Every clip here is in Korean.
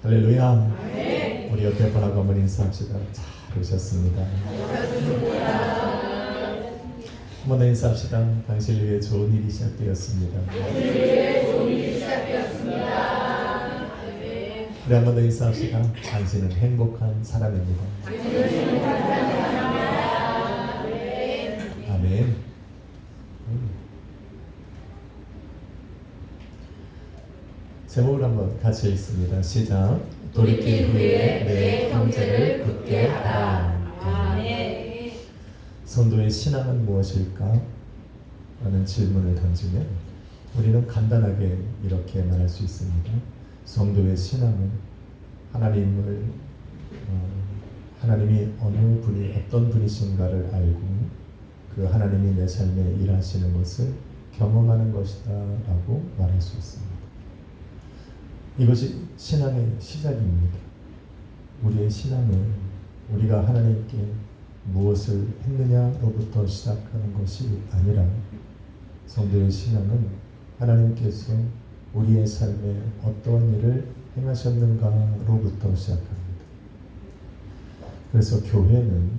할렐루야. 우리 옆에 분하고 한번 인사합시다. 잘 오셨습니다. 한번 더 인사합시다. 당신을 위해 좋은 일이 시작되었습니다. 우리 한번 더 인사합시다. 당신은 행복한 사람입니다. 아멘. 제목을 한번 같이 읽습니다. 시작. 돌이킨 후에 내 형제를 굳게 하라. 아멘. 성도의 신앙은 무엇일까? 라는 질문을 던지면 우리는 간단하게 이렇게 말할 수 있습니다. 성도의 신앙은 하나님이 어느 분이 어떤 분이신가를 알고 그 하나님이 내 삶에 일하시는 것을 경험하는 것이다 라고 말할 수 있습니다. 이것이 신앙의 시작입니다. 우리의 신앙은 우리가 하나님께 무엇을 했느냐로부터 시작하는 것이 아니라 성도의 신앙은 하나님께서 우리의 삶에 어떤 일을 행하셨는가로부터 시작합니다. 그래서 교회는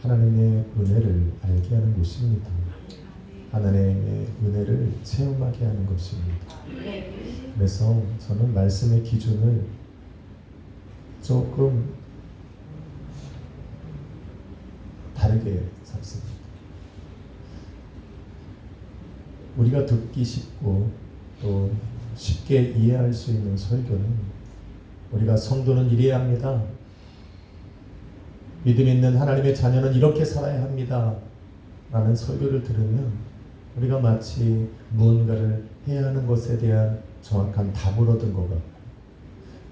하나님의 은혜를 알게 하는 곳입니다. 하나님의 은혜를 체험하게 하는 것입니다. 그래서 저는 말씀의 기준을 조금 다르게 잡습니다. 우리가 듣기 쉽고 또 쉽게 이해할 수 있는 설교는 우리가 성도는 이래야 합니다. 믿음 있는 하나님의 자녀는 이렇게 살아야 합니다. 라는 설교를 들으면 우리가 마치 무언가를 해야 하는 것에 대한 정확한 답을 얻은 것 같고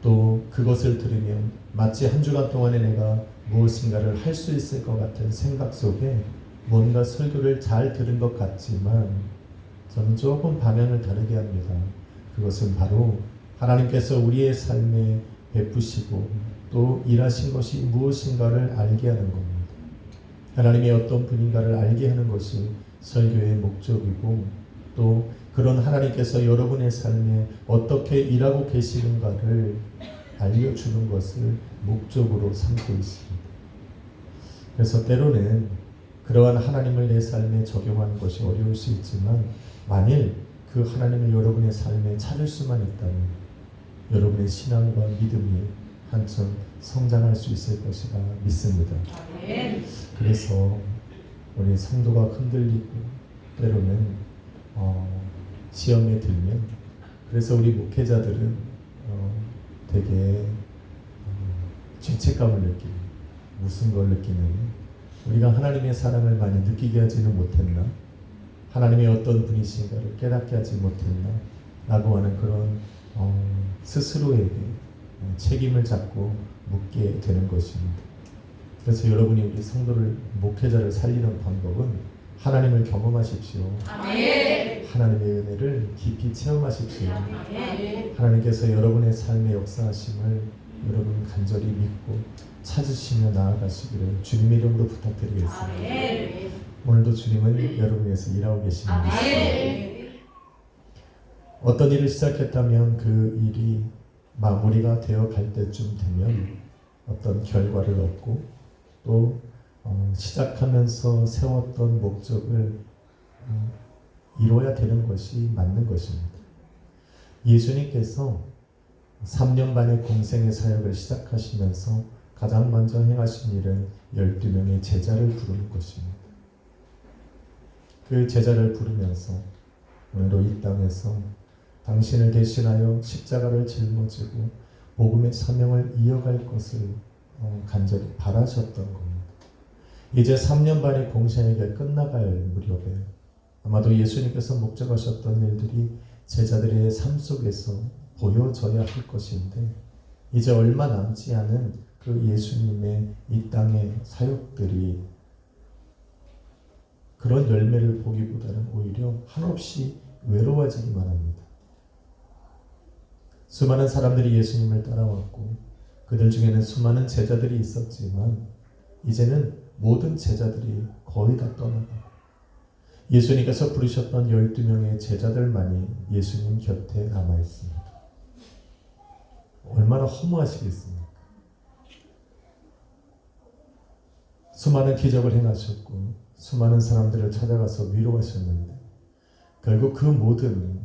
또 그것을 들으면 마치 한 주간 동안에 내가 무엇인가를 할 수 있을 것 같은 생각 속에 뭔가 설교를 잘 들은 것 같지만 저는 조금 방향을 다르게 합니다. 그것은 바로 하나님께서 우리의 삶에 베푸시고 또 일하신 것이 무엇인가를 알게 하는 겁니다. 하나님이 어떤 분인가를 알게 하는 것이 설교의 목적이고 또 그런 하나님께서 여러분의 삶에 어떻게 일하고 계시는가를 알려주는 것을 목적으로 삼고 있습니다. 그래서 때로는 그러한 하나님을 내 삶에 적용하는 것이 어려울 수 있지만 만일 그 하나님을 여러분의 삶에 찾을 수만 있다면 여러분의 신앙과 믿음이 한층 성장할 수 있을 것이라 믿습니다. 그래서 우리 성도가 흔들리고 때로는 시험에 들면 그래서 우리 목회자들은 되게 죄책감을 느끼고 무슨 걸 느끼냐면 우리가 하나님의 사랑을 많이 느끼게 하지는 못했나? 하나님의 어떤 분이신가를 깨닫게 하지 못했나? 라고 하는 그런 스스로에게 책임을 잡고 묻게 되는 것입니다. 그래서 여러분이 우리 성도를 목회자를 살리는 방법은 하나님을 경험하십시오. 아멘. 하나님의 은혜를 깊이 체험하십시오. 아멘. 하나님께서 여러분의 삶의 역사하심을 여러분 간절히 믿고 찾으시며 나아가시기를 주님의 이름으로 부탁드리겠습니다. 아멘. 오늘도 주님은 여러분을 위해서 일하고 계십니다. 어떤 일을 시작했다면 그 일이 마무리가 되어 갈 때쯤 되면 어떤 결과를 얻고 또 시작하면서 세웠던 목적을 이루어야 되는 것이 맞는 것입니다. 예수님께서 3년 반의 공생의 사역을 시작하시면서 가장 먼저 행하신 일은 12명의 제자를 부르는 것입니다. 그 제자를 부르면서 오늘도 이 땅에서 당신을 대신하여 십자가를 짊어지고 복음의 사명을 이어갈 것을 간절히 바라셨던 겁니다. 이제 3년 반의 공생에게 끝나갈 무렵에 아마도 예수님께서 목적하셨던 일들이 제자들의 삶 속에서 보여져야 할 것인데 이제 얼마 남지 않은 그 예수님의 이 땅의 사역들이 그런 열매를 보기보다는 오히려 한없이 외로워지기만 합니다. 수많은 사람들이 예수님을 따라왔고 그들 중에는 수많은 제자들이 있었지만 이제는 모든 제자들이 거의 다 떠나가고 예수님께서 부르셨던 12명의 제자들만이 예수님 곁에 남아있습니다. 얼마나 허무하시겠습니까? 수많은 기적을 행하셨고 수많은 사람들을 찾아가서 위로하셨는데 결국 그 모든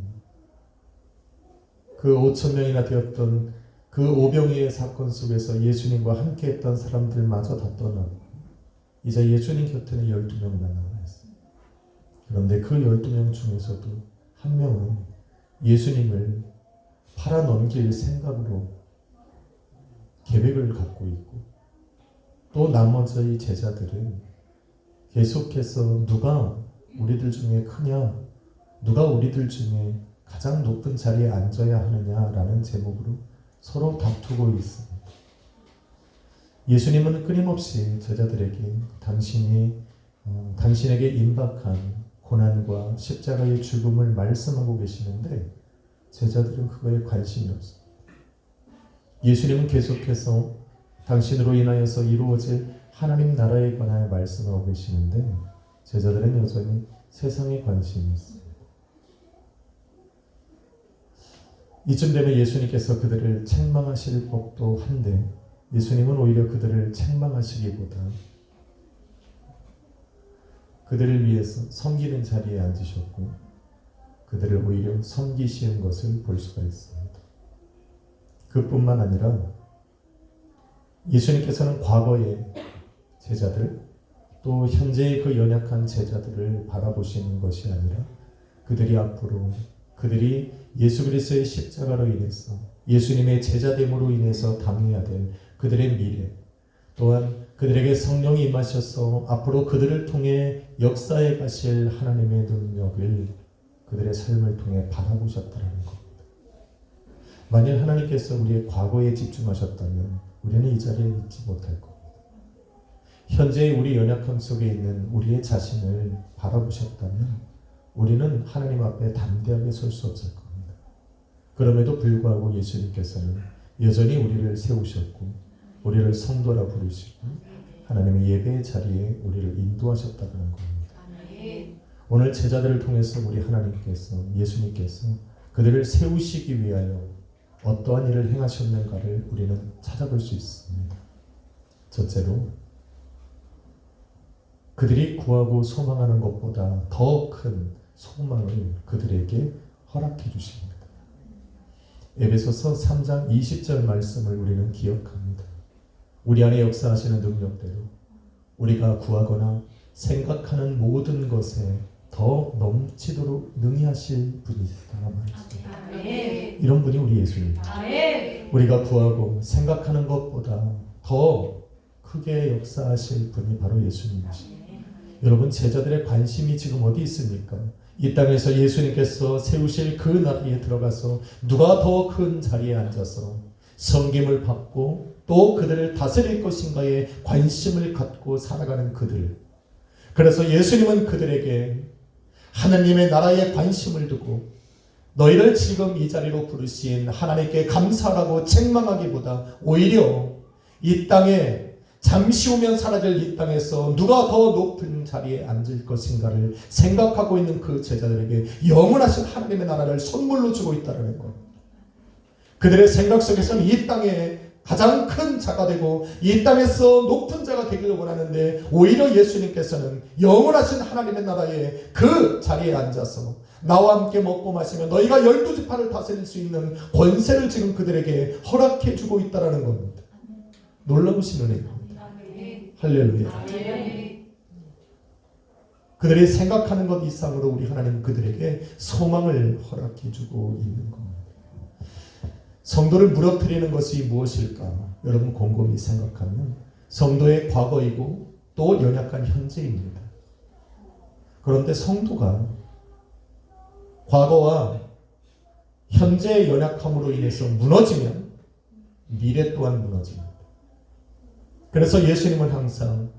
그 5천 명이나 되었던 그 오병이의 사건 속에서 예수님과 함께 했던 사람들마저 다 떠나고 이제 예수님 곁에는 12명이나 남아있어요. 그런데 그 12명 중에서도 한 명은 예수님을 팔아넘길 생각으로 계획을 갖고 있고 또 나머지 제자들은 계속해서 누가 우리들 중에 크냐, 누가 우리들 중에 가장 높은 자리에 앉아야 하느냐라는 제목으로 서로 다투고 있습니다. 예수님은 끊임없이 제자들에게 당신에게 임박한 고난과 십자가의 죽음을 말씀하고 계시는데 제자들은 그거에 관심이 없습니다. 예수님은 계속해서 당신으로 인하여서 이루어질 하나님 나라에 관하여 말씀하고 계시는데 제자들은 여전히 세상에 관심이 있습니다. 이쯤 되면 예수님께서 그들을 책망하실 법도 한데 예수님은 오히려 그들을 책망하시기보다 그들을 위해서 섬기는 자리에 앉으셨고 그들을 오히려 섬기시는 것을 볼 수가 있습니다. 그뿐만 아니라 예수님께서는 과거의 제자들 또 현재의 그 연약한 제자들을 바라보시는 것이 아니라 그들이 앞으로 그들이 예수 그리스도의 십자가로 인해서 예수님의 제자됨으로 인해서 당해야 될 그들의 미래 또한 그들에게 성령이 임하셔서 앞으로 그들을 통해 역사에 가실 하나님의 능력을 그들의 삶을 통해 바라보셨다는 겁니다. 만일 하나님께서 우리의 과거에 집중하셨다면 우리는 이 자리에 있지 못할 겁니다. 현재의 우리 연약함 속에 있는 우리의 자신을 바라보셨다면 우리는 하나님 앞에 담대하게 설 수 없을 겁니다. 그럼에도 불구하고 예수님께서는 여전히 우리를 세우셨고 우리를 성도라 부르시고 하나님의 예배의 자리에 우리를 인도하셨다는 겁니다. 오늘 제자들을 통해서 우리 하나님께서 예수님께서 그들을 세우시기 위하여 어떠한 일을 행하셨는가를 우리는 찾아볼 수 있습니다. 첫째로 그들이 구하고 소망하는 것보다 더 큰 소망을 그들에게 허락해 주십니다. 에베소서 3장 20절 말씀을 우리는 기억합니다. 우리 안에 역사하시는 능력대로 우리가 구하거나 생각하는 모든 것에 더 넘치도록 능히 하실 분이시다 말했습니다. 이런 분이 우리 예수입니다. 우리가 구하고 생각하는 것보다 더 크게 역사하실 분이 바로 예수님이십니다. 여러분 제자들의 관심이 지금 어디 있습니까? 이 땅에서 예수님께서 세우실 그 나라에 들어가서 누가 더 큰 자리에 앉아서 섬김을 받고 또 그들을 다스릴 것인가에 관심을 갖고 살아가는 그들. 그래서 예수님은 그들에게 하나님의 나라에 관심을 두고 너희를 지금 이 자리로 부르신 하나님께 감사하고 책망하기보다 오히려 이 땅에 잠시 후면 사라질 이 땅에서 누가 더 높은 자리에 앉을 것인가를 생각하고 있는 그 제자들에게 영원하신 하나님의 나라를 선물로 주고 있다는 것. 그들의 생각 속에서는 이 땅에 가장 큰 자가 되고 이 땅에서 높은 자가 되기를 원하는데 오히려 예수님께서는 영원하신 하나님의 나라에 그 자리에 앉아서 나와 함께 먹고 마시며 너희가 12지파를 다스릴 수 있는 권세를 지금 그들에게 허락해 주고 있다는 겁니다. 놀라우신 은혜입니다. 할렐루야. 그들이 생각하는 것 이상으로 우리 하나님은 그들에게 소망을 허락해 주고 있는 겁니다. 성도를 무너뜨리는 것이 무엇일까? 여러분 곰곰이 생각하면 성도의 과거이고 또 연약한 현재입니다. 그런데 성도가 과거와 현재의 연약함으로 인해서 무너지면 미래 또한 무너집니다. 그래서 예수님은 항상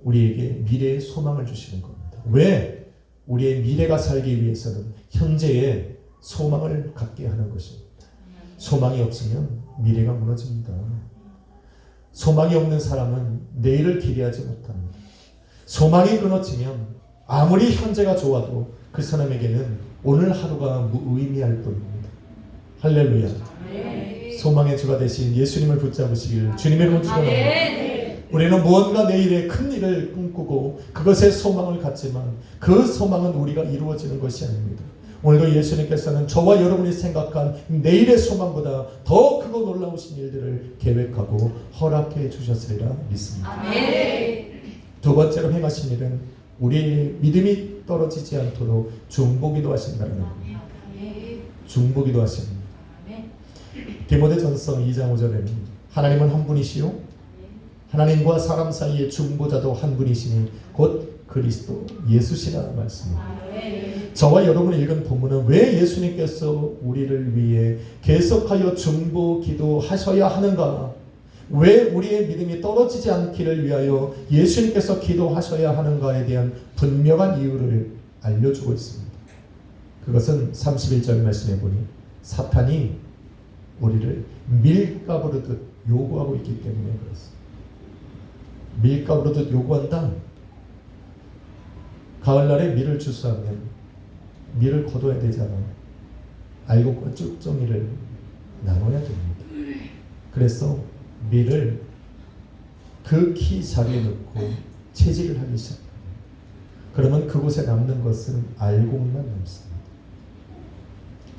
우리에게 미래의 소망을 주시는 겁니다. 왜? 우리의 미래가 살기 위해서는 현재의 소망을 갖게 하는 것입니다. 소망이 없으면 미래가 무너집니다. 소망이 없는 사람은 내일을 기대하지 못합니다. 소망이 끊어지면 아무리 현재가 좋아도 그 사람에게는 오늘 하루가 무의미할 뿐입니다. 할렐루야. 소망의 주가 되신 예수님을 붙잡으시길 주님의 이름으로 축원합니다. 우리는 무언가 내일의 큰 일을 꿈꾸고 그것에 소망을 갖지만 그 소망은 우리가 이루어지는 것이 아닙니다. 오늘도 예수님께서는 저와 여러분이 생각한 내일의 소망보다 더 크고 놀라우신 일들을 계획하고 허락해 주셨으리라 믿습니다. 두 번째로 행하신 일은 우리의 믿음이 떨어지지 않도록 중보기도 하신다는 겁니다. 중보기도 하십니다. 디모데전서 2장 5절에는 하나님은 한 분이시요 하나님과 사람 사이의 중보자도 한 분이시니 곧 그리스도 예수시라 말씀입니다. 저와 여러분이 읽은 본문은 왜 예수님께서 우리를 위해 계속하여 중보 기도하셔야 하는가, 왜 우리의 믿음이 떨어지지 않기를 위하여 예수님께서 기도하셔야 하는가에 대한 분명한 이유를 알려주고 있습니다. 그것은 31절 말씀에 보니 사탄이 우리를 밀가부르듯 요구하고 있기 때문에 그렇습니다. 밀가부르듯 요구한다. 가을날에 밀을 주스하면 밀을 거둬야 되잖아. 알곡과 쭉정이를 나눠야 됩니다. 그래서 밀을 그 키 자리에 넣고 채질을 하기 시작합니다. 그러면 그곳에 남는 것은 알곡만 남습니다.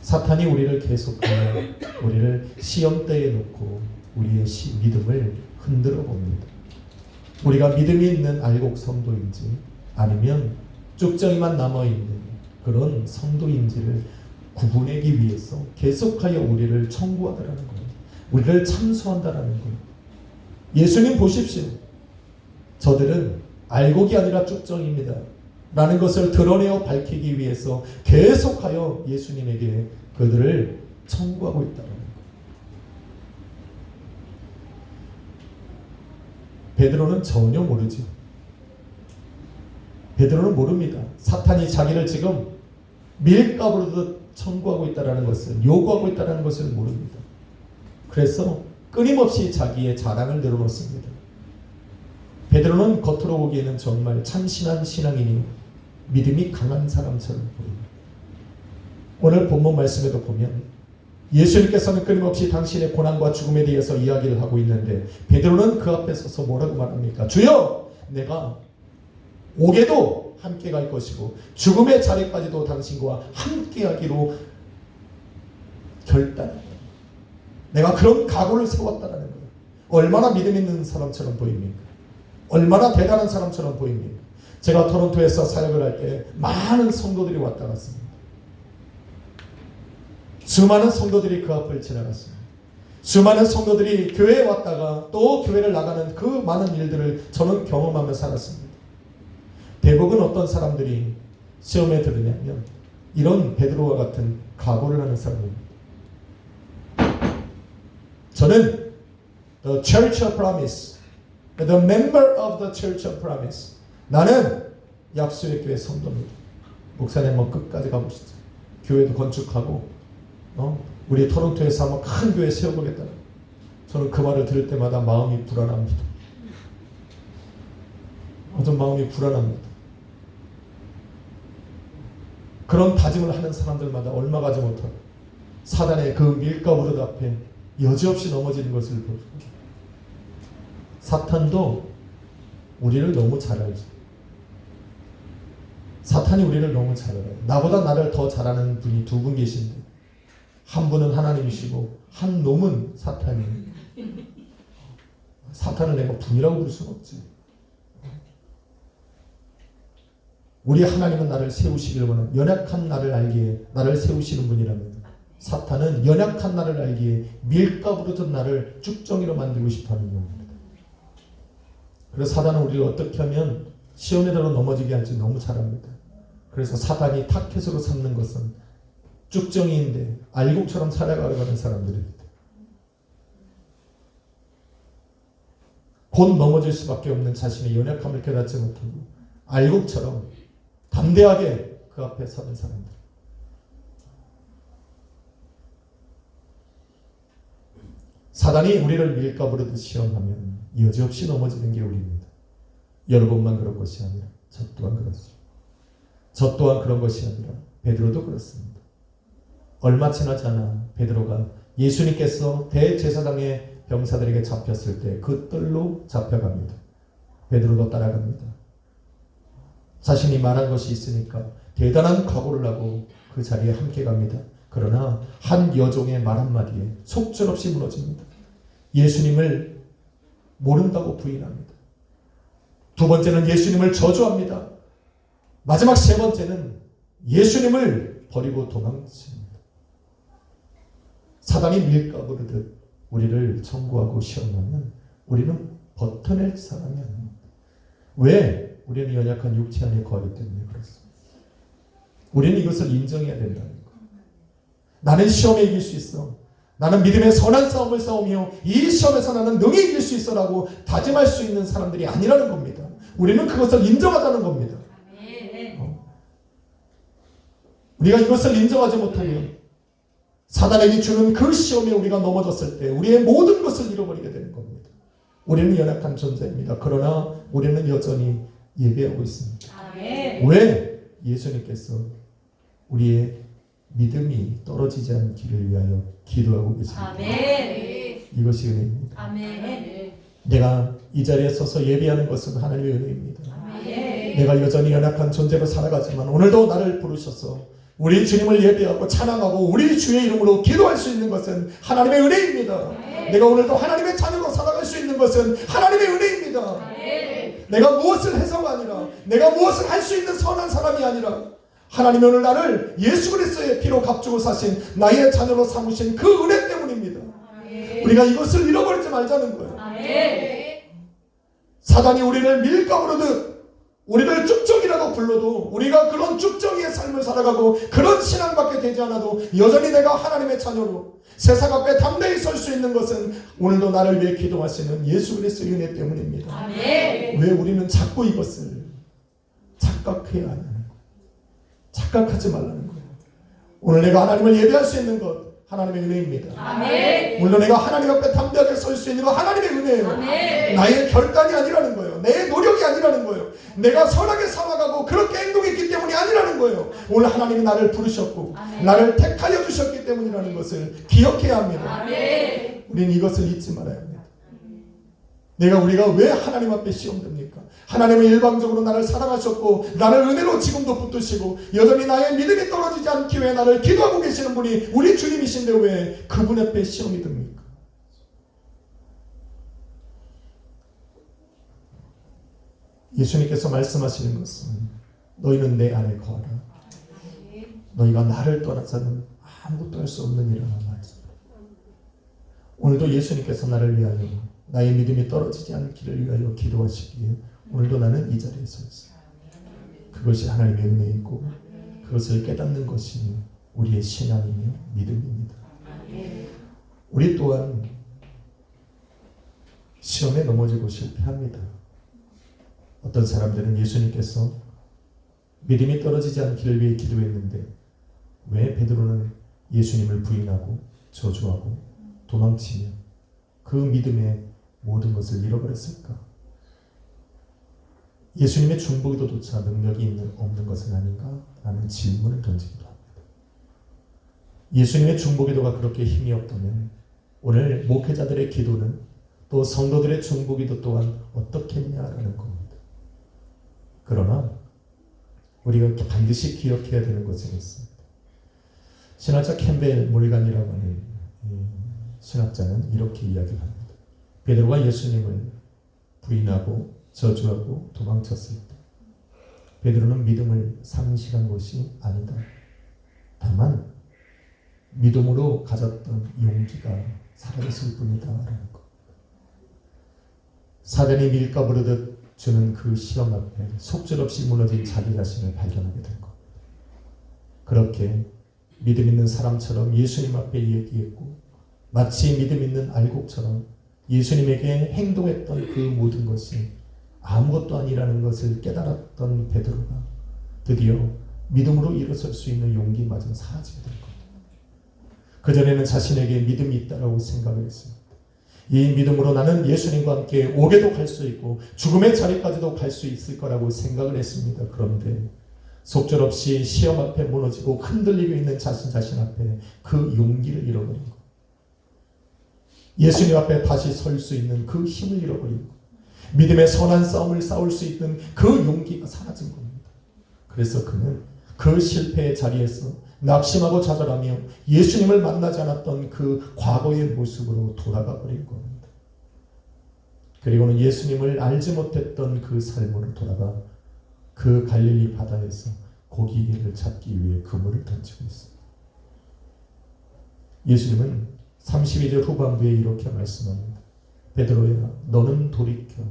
사탄이 우리를 계속하여 우리를 시험대에 놓고 우리의 믿음을 흔들어 봅니다. 우리가 믿음이 있는 알곡 성도인지 아니면 쭉정이만 남아있는 그런 성도인지를 구분하기 위해서 계속하여 우리를 청구하더라는 거예요. 우리를 참소한다라는 거예요. 예수님 보십시오. 저들은 알곡이 아니라 쭉정입니다 라는 것을 드러내어 밝히기 위해서 계속하여 예수님에게 그들을 청구하고 있다는 거예요. 베드로는 전혀 모르죠. 베드로는 모릅니다. 사탄이 자기를 지금 밀가부르듯 청구하고 있다는 것을, 요구하고 있다는 것을 모릅니다. 그래서 끊임없이 자기의 자랑을 내려놓습니다. 베드로는 겉으로 보기에는 정말 참신한 신앙인이 믿음이 강한 사람처럼 보입니다. 오늘 본문 말씀에도 보면 예수님께서는 끊임없이 당신의 고난과 죽음에 대해서 이야기를 하고 있는데 베드로는 그 앞에 서서 뭐라고 말합니까? 주여, 내가 옥에도 함께 갈 것이고 죽음의 자리까지도 당신과 함께 하기로 결단합니다. 내가 그런 각오를 세웠다는 거예요. 얼마나 믿음 있는 사람처럼 보입니까? 얼마나 대단한 사람처럼 보입니까? 제가 토론토에서 사역을 할 때 많은 성도들이 왔다 갔습니다. 수많은 성도들이 그 앞을 지나갔습니다. 수많은 성도들이 교회에 왔다가 또 교회를 나가는 그 많은 일들을 저는 경험하며 살았습니다. 대부분 어떤 사람들이 시험에 들으냐면 이런 베드로와 같은 각오를 하는 사람입니다. 저는 The Church of Promise, the member of the Church of Promise. 나는 약속의 교회 성도입니다. 목사님 한번 끝까지 가보시죠. 교회도 건축하고 우리 토론토에서 한번 큰 교회 세워보겠다는. 저는 그 말을 들을 때마다 마음이 불안합니다. 어떤 마음이 불안합니다. 그런 다짐을 하는 사람들마다 얼마 가지 못하고 사단의 그 밀가부르 앞에 여지없이 넘어지는 것을 보죠. 사탄도 우리를 너무 잘 알죠. 사탄이 우리를 너무 잘 알아요. 나보다 나를 더 잘 아는 분이 두 분 계신데 한 분은 하나님이시고 한 놈은 사탄이에요. 사탄을 내가 분이라고 부를 수는 없지. 우리 하나님은 나를 세우시길 원하는, 연약한 나를 알기에 나를 세우시는 분이라면 사탄은 연약한 나를 알기에 밀가부르던 나를 쭉정이로 만들고 싶어하는 놈입니다. 그래서 사단은 우리를 어떻게 하면 시험에 들어 넘어지게 할지 너무 잘 압니다. 그래서 사단이 타켓으로 삼는 것은 쭉정이인데 알곡처럼 살아가려는 사람들입니다. 곧 넘어질 수밖에 없는 자신의 연약함을 깨닫지 못하고 알곡처럼 담대하게 그 앞에 서는 사람들. 사단이 우리를 밀가부르듯 시험하면 여지없이 넘어지는 게 우리입니다. 여러분만 그런 것이 아니라 저 또한 그렇습니다. 저 또한 그런 것이 아니라 베드로도 그렇습니다. 얼마 지나지 않아 베드로가 예수님께서 대제사장의 병사들에게 잡혔을 때 그 뜰로 잡혀갑니다. 베드로도 따라갑니다. 자신이 말한 것이 있으니까 대단한 각오를 하고 그 자리에 함께 갑니다. 그러나 한 여종의 말 한마디에 속절없이 무너집니다. 예수님을 모른다고 부인합니다. 두 번째는 예수님을 저주합니다. 마지막 세 번째는 예수님을 버리고 도망칩니다. 사단이 밀가부르듯 우리를 청구하고 시험하면 우리는 버텨낼 사람이 아닙니다. 왜? 우리는 연약한 육체 안에 거하기 때문에 그렇습니다. 우리는 이것을 인정해야 된다는 거예요. 나는 시험에 이길 수 있어. 나는 믿음의 선한 싸움을 싸우며 이 시험에서 나는 능히 이길 수 있어라고 다짐할 수 있는 사람들이 아니라는 겁니다. 우리는 그것을 인정하자는 겁니다. 우리가 이것을 인정하지 못하면 사단에게 주는 그 시험에 우리가 넘어졌을 때 우리의 모든 것을 잃어버리게 되는 겁니다. 우리는 연약한 존재입니다. 그러나 우리는 여전히 예배하고 있습니다. 왜? 예수님께서 우리의 믿음이 떨어지지 않기를 위하여 기도하고 계십니다. 이것이 은혜입니다. 내가 이 자리에 서서 예배하는 것은 하나님의 은혜입니다. 내가 여전히 연약한 존재로 살아가지만 오늘도 나를 부르셔서 우리 주님을 예배하고 찬양하고 우리 주의 이름으로 기도할 수 있는 것은 하나님의 은혜입니다. 내가 오늘도 하나님의 자녀로 살아갈 수 있는 것은 하나님의 은혜입니다. 내가 무엇을 해서가 아니라 내가 무엇을 할 수 있는 선한 사람이 아니라 하나님이 오늘 나를 예수 그리스도의 피로 값주고 사신 나의 자녀로 삼으신 그 은혜 때문입니다. 우리가 이것을 잃어버리지 말자는 거예요. 사단이 우리를 밀가부르듯 우리를 쭉정이라고 불러도 우리가 그런 쭉정이의 삶을 살아가고 그런 신앙밖에 되지 않아도 여전히 내가 하나님의 자녀로 세상 앞에 담대히 설 수 있는 것은 오늘도 나를 위해 기도하시는 예수 그리스도의 은혜 때문입니다. 왜 우리는 자꾸 이것을 착각해야 하냐는 거예요. 착각하지 말라는 거예요. 오늘 내가 하나님을 예배할 수 있는 것 하나님의 은혜입니다. 물론 내가 하나님 앞에 담대하게 설 수 있는 건 하나님의 은혜예요. 나의 결단이 아니라는 거예요. 내 노력이 아니라는 거예요. 내가 선하게 살아가고 그렇게 행동했기 때문이 아니라는 거예요. 오늘 하나님이 나를 부르셨고 나를 택하여 주셨기 때문이라는 것을 기억해야 합니다. 우리는 이것을 잊지 말아야 합니다. 우리가 왜 하나님 앞에 시험됩니까? 하나님은 일방적으로 나를 사랑하셨고 나를 은혜로 지금도 붙드시고 여전히 나의 믿음이 떨어지지 않기 위해 나를 기도하고 계시는 분이 우리 주님이신데 왜 그분 앞에 시험이 듭니까? 예수님께서 말씀하시는 것은 너희는 내 안에 거하라. 너희가 나를 떠나서는 아무것도 할 수 없느니라 말씀. 오늘도 예수님께서 나를 위하여 나의 믿음이 떨어지지 않기를 위하여 기도하시기에 오늘도 나는 이 자리에 서 있어요. 그것이 하나님의 은혜이고 그것을 깨닫는 것이 우리의 신앙이며 믿음입니다. 우리 또한 시험에 넘어지고 실패합니다. 어떤 사람들은 예수님께서 믿음이 떨어지지 않기를 위해 기도했는데 왜 베드로는 예수님을 부인하고 저주하고 도망치며 그 믿음의 모든 것을 잃어버렸을까? 예수님의 중보기도조차 능력이 없는 것은 아닌가? 라는 질문을 던지기도 합니다. 예수님의 중보기도가 그렇게 힘이 없다면 오늘 목회자들의 기도는 또 성도들의 중보기도 또한 어떻겠냐라는 겁니다. 그러나 우리가 반드시 기억해야 되는 것은 있습니다. 신학자 캠벨 몰간이라고 하는 신학자는 이렇게 이야기합니다. 베드로가 예수님을 부인하고 저주하고 도망쳤을 때 베드로는 믿음을 상실한 것이 아니다. 다만 믿음으로 가졌던 용기가 사라졌을 뿐이다 라는 것. 사단이 밀가부르듯 주는 그 시험 앞에 속절없이 무너진 자기 자신을 발견하게 된 것. 그렇게 믿음 있는 사람처럼 예수님 앞에 얘기했고 마치 믿음 있는 알곡처럼 예수님에게 행동했던 그 모든 것이 아무것도 아니라는 것을 깨달았던 베드로가 드디어 믿음으로 일어설 수 있는 용기마저 사라지게 된 겁니다. 그전에는 자신에게 믿음이 있다고 생각을 했습니다. 이 믿음으로 나는 예수님과 함께 옥에도 갈 수 있고 죽음의 자리까지도 갈 수 있을 거라고 생각을 했습니다. 그런데 속절없이 시험 앞에 무너지고 흔들리고 있는 자신 앞에 그 용기를 잃어버린 것. 예수님 앞에 다시 설 수 있는 그 힘을 잃어버리고 믿음의 선한 싸움을 싸울 수 있는 그 용기가 사라진 겁니다. 그래서 그는 그 실패의 자리에서 낙심하고 좌절하며 예수님을 만나지 않았던 그 과거의 모습으로 돌아가 버린 겁니다. 그리고는 예수님을 알지 못했던 그 삶으로 돌아가 그 갈릴리 바다에서 고기를 잡기 위해 그물을 던지고 있습니다. 예수님은 32절 후반부에 이렇게 말씀합니다. 베드로야, 너는 돌이켜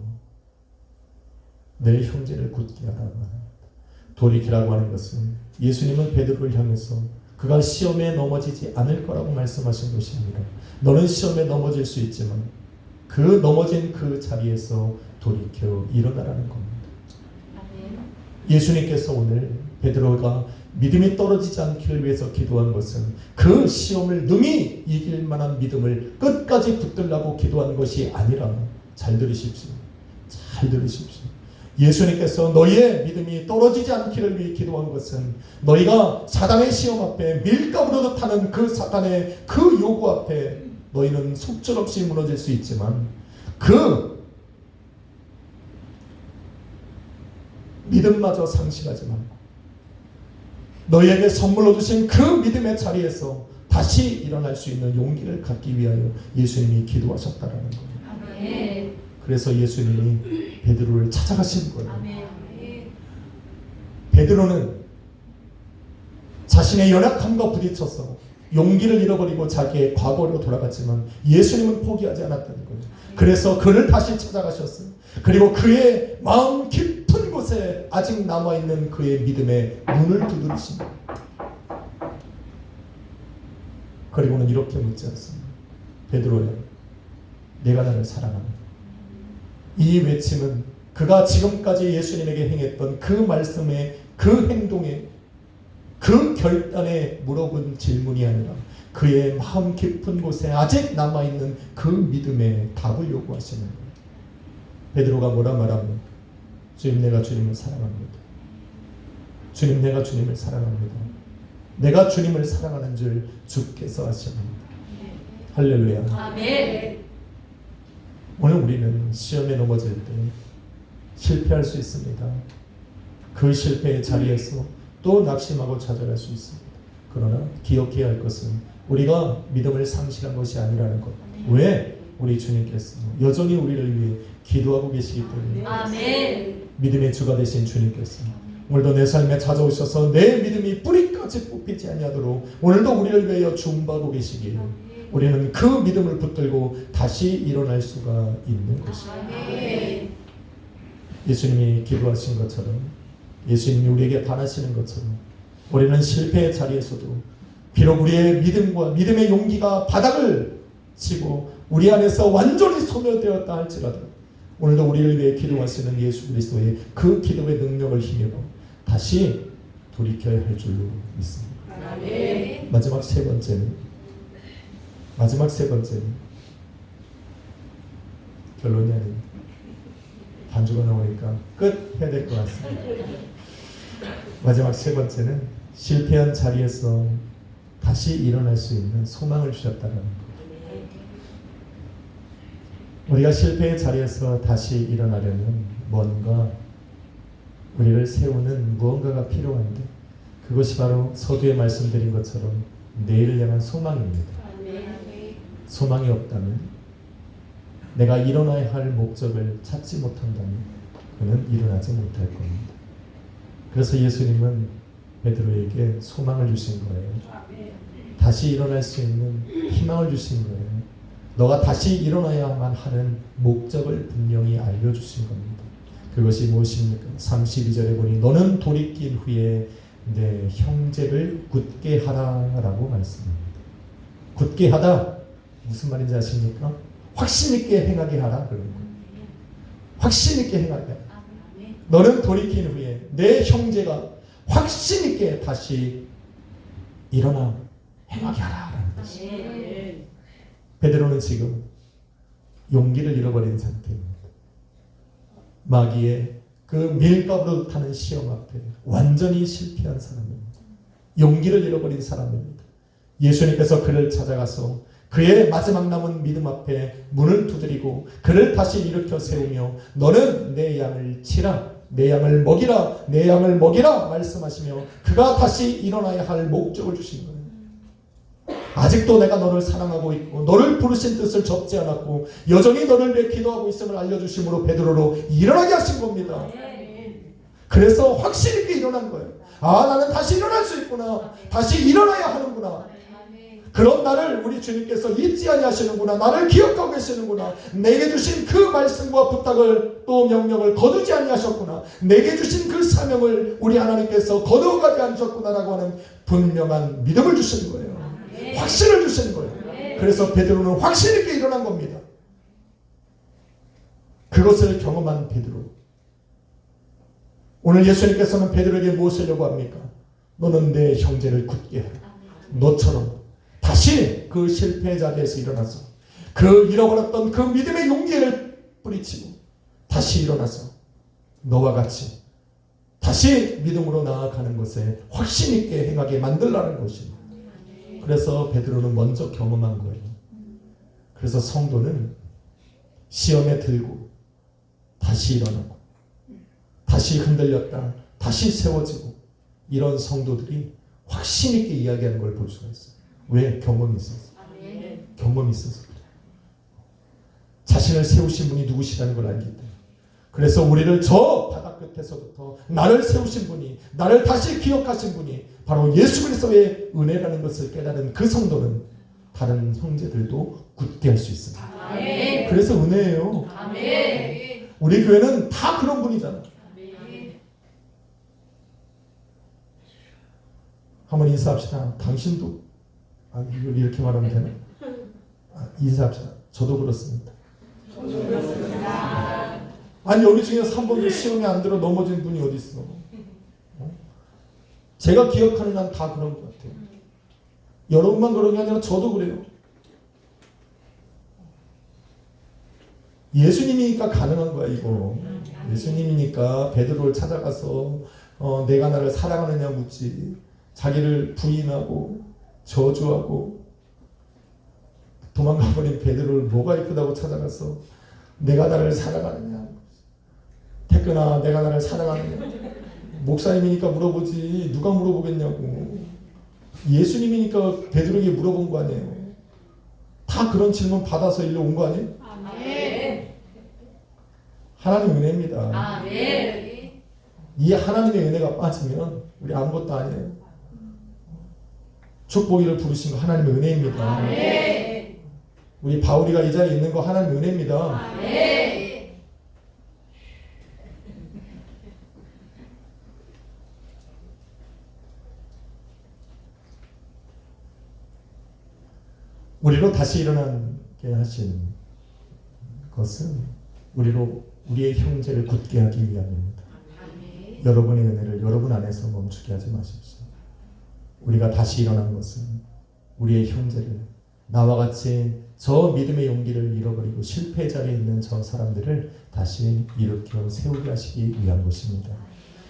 내 형제를 굳게 하라고 합니다. 돌이키라고 하는 것은 예수님은 베드로를 향해서 그가 시험에 넘어지지 않을 거라고 말씀하신 것이 아니라 너는 시험에 넘어질 수 있지만 그 넘어진 그 자리에서 돌이켜 일어나라는 겁니다. 예수님께서 오늘 베드로가 믿음이 떨어지지 않기를 위해서 기도한 것은 그 시험을 능히 이길 만한 믿음을 끝까지 붙들라고 기도한 것이 아니라, 잘 들으십시오. 잘 들으십시오. 예수님께서 너희의 믿음이 떨어지지 않기를 위해 기도한 것은 너희가 사단의 시험 앞에 밀가부로 타는 그 사단의 그 요구 앞에 너희는 속절없이 무너질 수 있지만 그 믿음마저 상실하지 말고 너희에게 선물로 주신 그 믿음의 자리에서 다시 일어날 수 있는 용기를 갖기 위하여 예수님이 기도하셨다라는 거예요. 아멘. 그래서 예수님이 베드로를 찾아가신 거예요. 아멘. 베드로는 자신의 연약함과 부딪혀서 용기를 잃어버리고 자기의 과거로 돌아갔지만 예수님은 포기하지 않았다는 거예요. 그래서 그를 다시 찾아가셨어요. 그리고 그의 마음 깊은 곳에 아직 남아있는 그의 믿음의 눈을 두드리십니다. 그리고는 이렇게 묻지 않습니다. 베드로야, 내가 나를 사랑하느냐? 이 외침은 그가 지금까지 예수님에게 행했던 그 말씀의 그 행동에 그 결단에 물어본 질문이 아니라 그의 마음 깊은 곳에 아직 남아있는 그 믿음의 답을 요구하시는 거예요. 베드로가 뭐라 말합니까? 주님, 내가 주님을 사랑합니다. 주님, 내가 주님을 사랑합니다. 내가 주님을 사랑하는 줄 주께서 아십니다. 할렐루야. 아멘. 오늘 우리는 시험에 넘어질 때 실패할 수 있습니다. 그 실패의 자리에서 또 낙심하고 좌절할 수 있습니다. 그러나 기억해야 할 것은 우리가 믿음을 상실한 것이 아니라는 것. 왜? 우리 주님께서 여전히 우리를 위해 기도하고 계시기 때문에. 아멘. 믿음의 주가 되신 주님께서 오늘도 내 삶에 찾아오셔서 내 믿음이 뿌리까지 뽑히지 아니하도록 오늘도 우리를 위하여 중보하고 계시기에 우리는 그 믿음을 붙들고 다시 일어날 수가 있는 것입니다. 예수님이 기도하신 것처럼, 예수님이 우리에게 바라시는 것처럼 우리는 실패의 자리에서도 비록 우리의 믿음과 믿음의 용기가 바닥을 치고 우리 안에서 완전히 소멸되었다 할지라도 오늘도 우리를 위해 기도하시는 예수 그리스도의 그 기도의 능력을 힘입어 다시 돌이켜야 할 줄로 믿습니다. 마지막 세 번째는 결론이 아닙니다. 반주가 나오니까 끝 해야 될 것 같습니다. 마지막 세 번째는 실패한 자리에서 다시 일어날 수 있는 소망을 주셨다는 것. 우리가 실패의 자리에서 다시 일어나려면 뭔가 우리를 세우는 무언가가 필요한데 그것이 바로 서두에 말씀드린 것처럼 내일을 향한 소망입니다. 소망이 없다면 내가 일어나야 할 목적을 찾지 못한다면 그는 일어나지 못할 겁니다. 그래서 예수님은 베드로에게 소망을 주신 거예요. 다시 일어날 수 있는 희망을 주신 거예요. 너가 다시 일어나야만 하는 목적을 분명히 알려주신 겁니다. 그것이 무엇입니까? 32절에 보니 너는 돌이킨 후에 내 형제를 굳게 하라라고 말씀합니다. 굳게 하다 무슨 말인지 아십니까? 확신 있게 행하게 하라 그런 거예요. 확신 있게 행하게 하라. 너는 돌이킨 후에 내 형제가 확신 있게 다시 일어나 행하게 하라라는 것입니다. 베드로는 지금 용기를 잃어버린 상태입니다. 마귀의 그 밀가부로 타는 시험 앞에 완전히 실패한 사람입니다. 용기를 잃어버린 사람입니다. 예수님께서 그를 찾아가서 그의 마지막 남은 믿음 앞에 문을 두드리고 그를 다시 일으켜 세우며 너는 내 양을 치라, 내 양을 먹이라, 내 양을 먹이라 말씀하시며 그가 다시 일어나야 할 목적을 주신 거예요. 아직도 내가 너를 사랑하고 있고 너를 부르신 뜻을 접지 않았고 여전히 너를 위해 기도하고 있음을 알려주심으로 베드로로 일어나게 하신 겁니다. 그래서 확신 있게 일어난 거예요. 아, 나는 다시 일어날 수 있구나. 다시 일어나야 하는구나. 그런 나를 우리 주님께서 잊지 아니하시는구나. 나를 기억하고 계시는구나. 내게 주신 그 말씀과 부탁을 또 명령을 거두지 아니하셨구나. 내게 주신 그 사명을 우리 하나님께서 거두어가지 않으셨구나라고 하는 분명한 믿음을 주시는 거예요. 확신을 주시는 거예요. 그래서 베드로는 확신 있게 일어난 겁니다. 그것을 경험한 베드로. 오늘 예수님께서는 베드로에게 무엇을 요구합니까? 너는 내 형제를 굳게 하라. 너처럼 다시 그 실패의 자리에서 일어나서 그 잃어버렸던 그 믿음의 용기를 뿌리치고 다시 일어나서 너와 같이 다시 믿음으로 나아가는 것에 확신 있게 행하게 만들라는 것입니다. 그래서 베드로는 먼저 경험한 거예요. 그래서 성도는 시험에 들고 다시 일어나고 다시 흔들렸다 다시 세워지고 이런 성도들이 확신 있게 이야기하는 걸 볼 수가 있어요. 왜? 경험이 있어서. 경험이 있어서 그래요. 자신을 세우신 분이 누구시라는 걸 알기 때문에. 그래서 우리를 저 바닥 끝에서부터 나를 세우신 분이, 나를 다시 기억하신 분이 바로 예수 그리스도의 은혜라는 것을 깨달은 그 성도는 다른 형제들도 굳게 할 수 있습니다. 아멘. 그래서 은혜예요. 아멘. 우리 교회는 다 그런 분이잖아. 한번 인사합시다. 당신도 이렇게 말하면 되나? 인사합시다. 저도 그렇습니다. 아니 여기 중에서 한 번도 시험에 안 들어 넘어진 분이 어디 있어? 제가 기억하는 한 다 그런 것 같아요. 여러분만 그런 게 아니라 저도 그래요. 예수님이니까 가능한 거야 이거. 예수님이니까 베드로를 찾아가서 내가 나를 사랑하느냐 묻지. 자기를 부인하고 저주하고 도망가버린 베드로를 뭐가 이쁘다고 찾아가서 내가 나를 사랑하느냐. 태근아 내가 나를 사랑하느냐. 목사님이니까 물어보지 누가 물어보겠냐고. 예수님이니까 베드로에게 물어본 거 아니에요. 다 그런 질문 받아서 일로 온 거 아니에요? 아멘. 하나님 은혜입니다. 아멘. 이 하나님의 은혜가 빠지면 우리 아무것도 아니에요. 축복이를 부르신 거 하나님의 은혜입니다. 아멘. 우리 바울이가 이 자리에 있는 거 하나님의 은혜입니다. 아멘. 우리로 다시 일어나게 하신 것은 우리의 형제를 굳게 하기 위함입니다. 아멘. 여러분의 은혜를 여러분 안에서 멈추게 하지 마십시오. 우리가 다시 일어난 것은 우리의 형제를 나와 같이 저 믿음의 용기를 잃어버리고 실패의 자리에 있는 저 사람들을 다시 일으켜 세우게 하시기 위한 것입니다.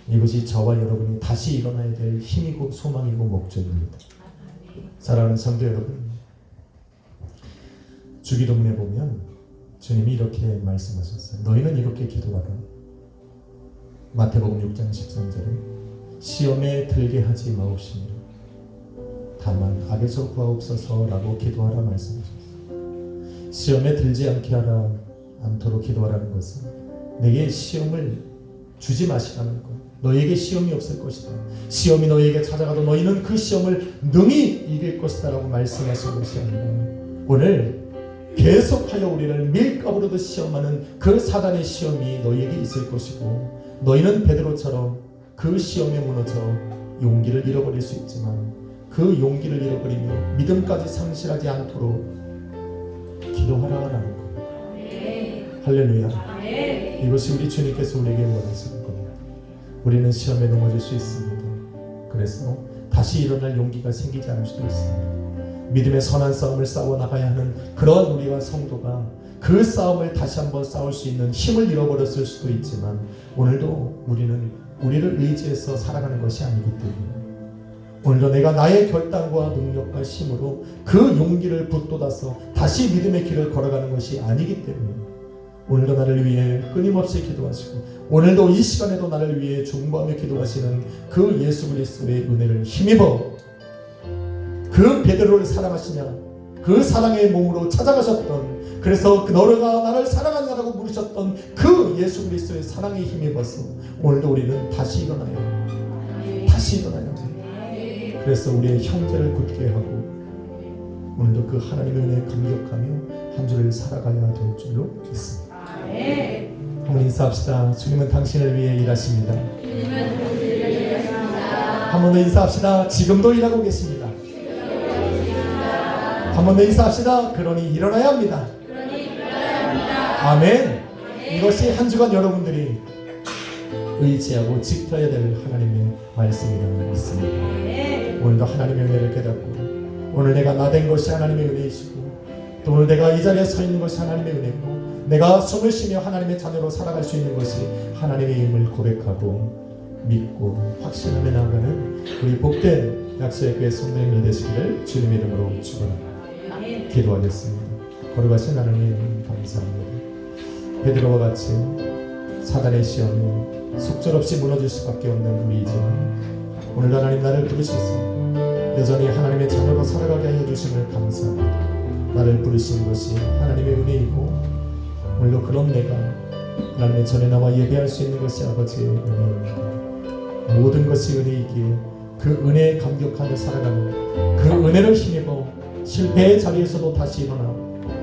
이것이 저와 여러분이 다시 일어나야 될 힘이고 소망이고 목적입니다. 사랑하는 성도 여러분, 주기도문에 보면 주님이 이렇게 말씀하셨어요. 너희는 이렇게 기도하라. 마태복음 6장 13절에 시험에 들게 하지 마옵시며 다만 악에서 구하옵소서라고 기도하라 말씀하셨어요. 시험에 들지 않도록 기도하라는 것은 내게 시험을 주지 마시라는 것. 너에게 시험이 없을 것이다. 시험이 너에게 찾아가도 너희는 그 시험을 능히 이길 것이다 라고 말씀하신 것이 아니라 오늘 계속하여 우리를 밀가부르듯 시험하는 그 사단의 시험이 너희에게 있을 것이고 너희는 베드로처럼 그 시험에 무너져 용기를 잃어버릴 수 있지만 그 용기를 잃어버리며 믿음까지 상실하지 않도록 기도하라라는 겁니다. 네. 할렐루야. 네. 이것이 우리 주님께서 우리에게 원하시는 겁니다. 우리는 시험에 넘어질 수 있습니다. 그래서 다시 일어날 용기가 생기지 않을 수도 있습니다. 믿음의 선한 싸움을 싸워나가야 하는 그런 우리와 성도가 그 싸움을 다시 한번 싸울 수 있는 힘을 잃어버렸을 수도 있지만 오늘도 우리는 우리를 의지해서 살아가는 것이 아니기 때문에 오늘도 내가 나의 결단과 능력과 힘으로 그 용기를 붙돋아서 다시 믿음의 길을 걸어가는 것이 아니기 때문에 오늘도 나를 위해 끊임없이 기도하시고 오늘도 이 시간에도 나를 위해 중보하며 기도하시는 그 예수 그리스도의 은혜를 힘입어 그 베드로를 사랑하시냐 그 사랑의 몸으로 찾아가셨던 그래서 너가 나를 사랑하냐라고 물으셨던 그 예수 그리스도의 사랑에 힘입어서 오늘도 우리는 다시 일어나요. 다시 일어나요. 그래서 우리의 형제를 굳게 하고 오늘도 그 하나님의 은혜에 감격하며 한 주를 살아가야 될 줄로 믿습니다. 한번 인사합시다. 주님은 당신을 위해 일하십니다. 한 번 더 인사합시다. 지금도 일하고 계십니다. 한 번 더 인사합시다. 그러니 일어나야 합니다. 아멘. 이것이 한 주간 여러분들이 의지하고 지켜야 될 하나님의 말씀이라고 믿습니다. 오늘도 하나님의 은혜를 깨닫고 오늘 내가 나 된 것이 하나님의 은혜이시고 또 오늘 내가 이 자리에 서 있는 것이 하나님의 은혜고 내가 숨을 쉬며 하나님의 자녀로 살아갈 수 있는 것이 하나님의 힘을 고백하고 믿고 확신하며 나아가는 우리 복된 약속의 교회 성도님들 되시기를 주님의 이름으로 축원합니다. 기도하겠습니다. 거룩하신 하나님 감사합니다. 베드로와 같이 사단의 시험에 속절없이 무너질 수밖에 없는 우리이지만 오늘 하나님 나를 부르셔서 여전히 하나님의 자녀로 살아가게 하여 주심을 감사합니다. 나를 부르신 것이 하나님의 은혜이고 오늘도 그런 내가 하나님의 전에 나와 예배할 수 있는 것이 아버지의 은혜입니다. 모든 것이 은혜이기에 그 은혜에 감격하며 살아가는 그 은혜를 힘입어 실패의 자리에서도 다시 일어나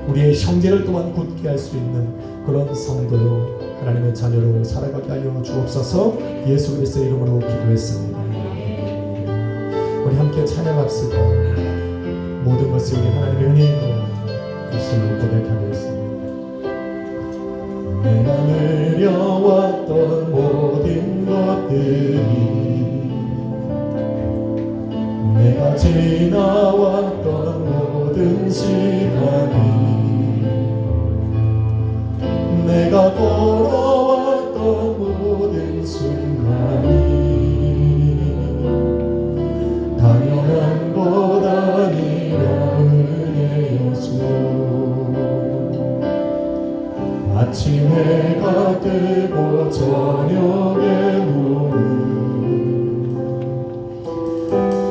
우리의 형제를 또한 굳게 할 수 있는 그런 성도로 하나님의 자녀로 살아가게 하여 주옵소서. 예수 그리스도의 이름으로 기도했습니다. 우리 함께 찬양합시다. 모든 것이 우리 하나님의 은혜임을 예수로 고백하겠습니다. 내가 누려왔던 모든 것들이 내가 지나왔던 모든 시간이 내가 걸어왔던 모든 순간이 당연한 것 아니라 은혜였소. 아침 해가 뜨고 저녁에 누운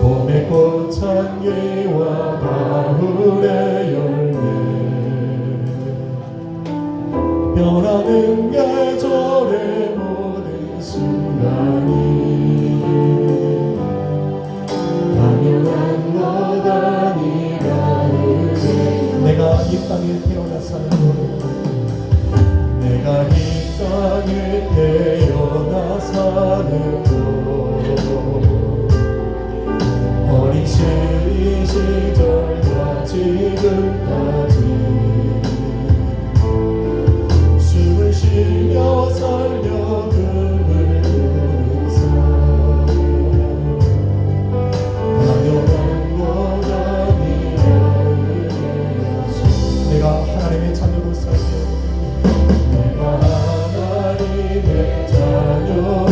봄의 꽃향기와 가을의 열매 변하는 계절의 모든 순간이 당연한 것 아니라 내가 이 땅에 태어나 사는 것 내가 이 땅에 태어나 사는 것 어린 시절과 지금까지 숨을 쉬며 살려 금을 부르사 당연한 것 아니라 내가 하나님의 자녀로 살며 내가 하나님의 자녀